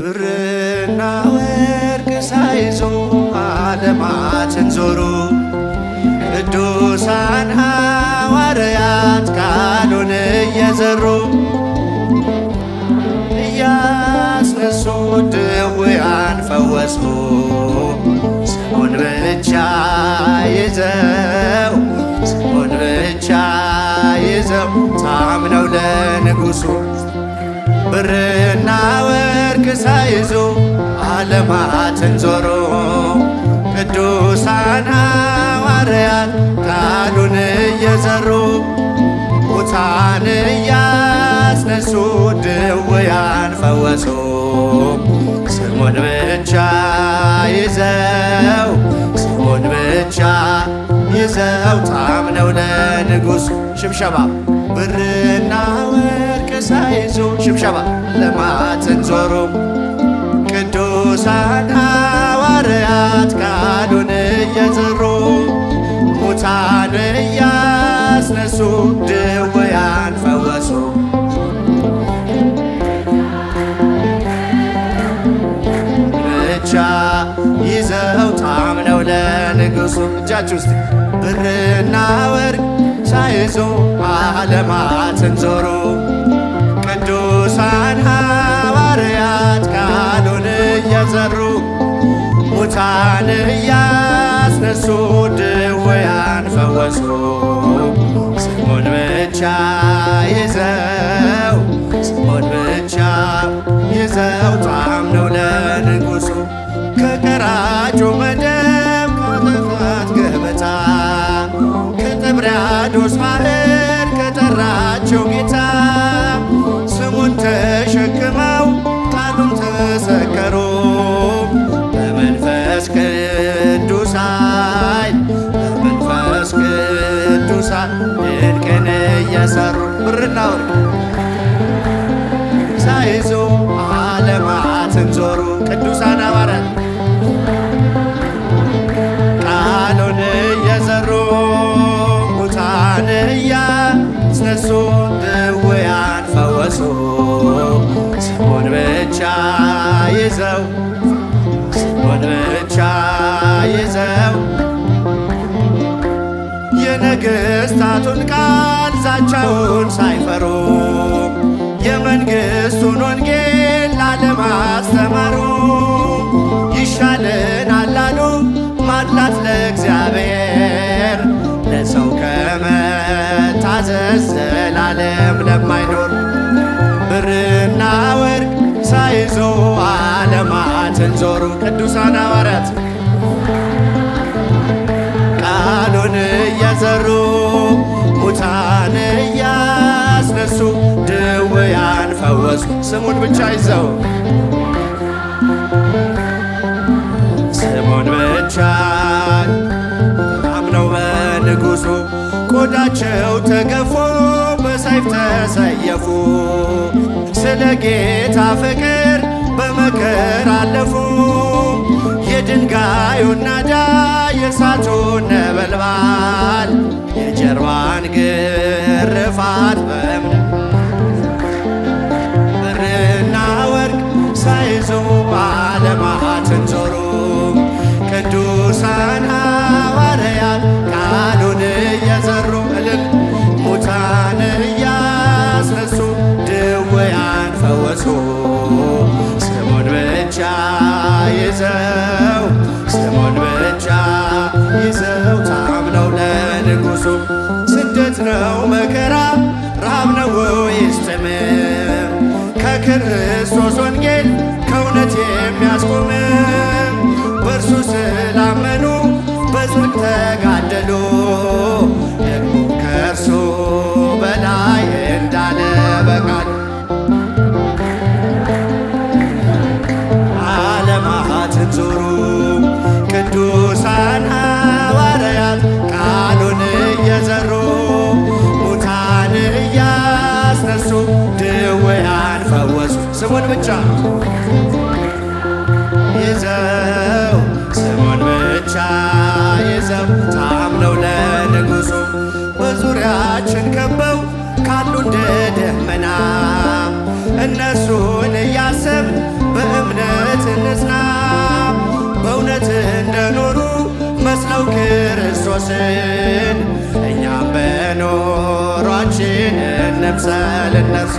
ብርና ወርቅ ሳይዞ ዓለማትን ዞሩ ቅዱሳን ሐዋርያት ቃሉን እየዘሩ እያስነሱ ድውያን ፈወሱ ስሙን ብቻ ይዘው ስሙን ብቻ ይዘው ታምነው ለንጉሡ ብርና ወርቅ ሳይዙ ዓለማትን ዞሮ ቅዱሳን ሐዋርያት ቃሉን እየዘሩ ሙታን እያስነሱ ድውያን ፈወሱ ስሙን ብቻ ይዘው ስሙን ብቻ ይዘው ታምነው ለንጉሡ ሽብሸባ ብርና ወርቅ ሳይዙ ሽብሸባ ዓለማትን ዞሩ ቅዱሳን ሐዋርያት ቃሉን እየዘሩ ሙታን እያስነሱ ድውያን ፈወሱ ብቻ ይዘው ታምነው ለንጉሡ እጃችሁ ውስጥ ብርና ወርቅ ሳይዙ ዓለማትን ዞሩ ቅዱሳን ሐዋርያት ቃሉን እየዘሩ ሙታን እያስነሱ ድውያን ፈወሱ ስሙን ብቻ ይዘው ስሙን ብቻ ይዘው ታምነው ለንጉሡ ከቀራጩ መደብ ከጥፋት ገበታ ከጥብርያዶስ ማህር ከጠራቸው ጌታ ስሙን ተሸክመው ቃሉን ተሰከሩ በመንፈስ ቅዱስ ኃይል በመንፈስ ቅዱስ ድንቅን እየሰሩ ብርና ወርቅ ሳይዙ ዓለማትን ዞሩ ቅዱሳን ሐዋርያት ቃሉን እየዘሩ ሙታን እያስነሱ ድውያን ፈወሱ ስሙን ብቻ ይዘው ስሙን ብቻ ይዘው የነገሥታቱን ቃል ዛቻውን ሳይፈሩ የመንግሥቱን ወንጌል ለዓለም አስተማሩ ይሻለናል አሉ ማድላት ለእግዚአብሔር ለሰው ከመታዘዝ ዘላለም ለማይኖር ብርና ወርቅ ሳይዙ ዓለማትን ዞሩ ቅዱሳን ሐዋርያት ቃሉን እየዘሩ ሙታን እያስነሱ ድውያን ፈወሱ ስሙን ብቻ ይዘው ስሙን ብቻ አምነው በንጉሡ ቆዳቸው ተገፎ በሰይፍ ተሰየፉ ስለ ጌታ ፍቅር በመከራ አለፉ የድንጋዩን ናዳ የእሳቱን ነበልባል የጀርባን ግርፋት በእምነት ብርና ወርቅ ሳይዙ ዓለማትን ዞሩ ቅዱሳን ሐዋርያት ቃሉን እየዘሩ እልል ሙታን እያስነሱ ድውያን ፈወሱ ስሙን ብቻ ይዘው ስሙን ብቻ ይዘው ታምነው ለንጉሡ ስደት ነው መከራ ረሃብ ነው ወይስ ጥም ከክርስቶስ ወንጌል ከእውነት የሚያስቆም በእርሱ ስላመኑ በጽድቅ ተጋደሉ ደግሞ ከእርሱ በላይ እንዳለ በቃል ዓለማትን ዞሩ ቅዱሳን ሐዋርያት ቃሉን እየዘሩ ሙታን እያስነሱ ድውያን ፈወሱ ስሙን ብቻ ይዘው ክርስቶስን እኛም በኖሯችን እንምሰል እነርሱ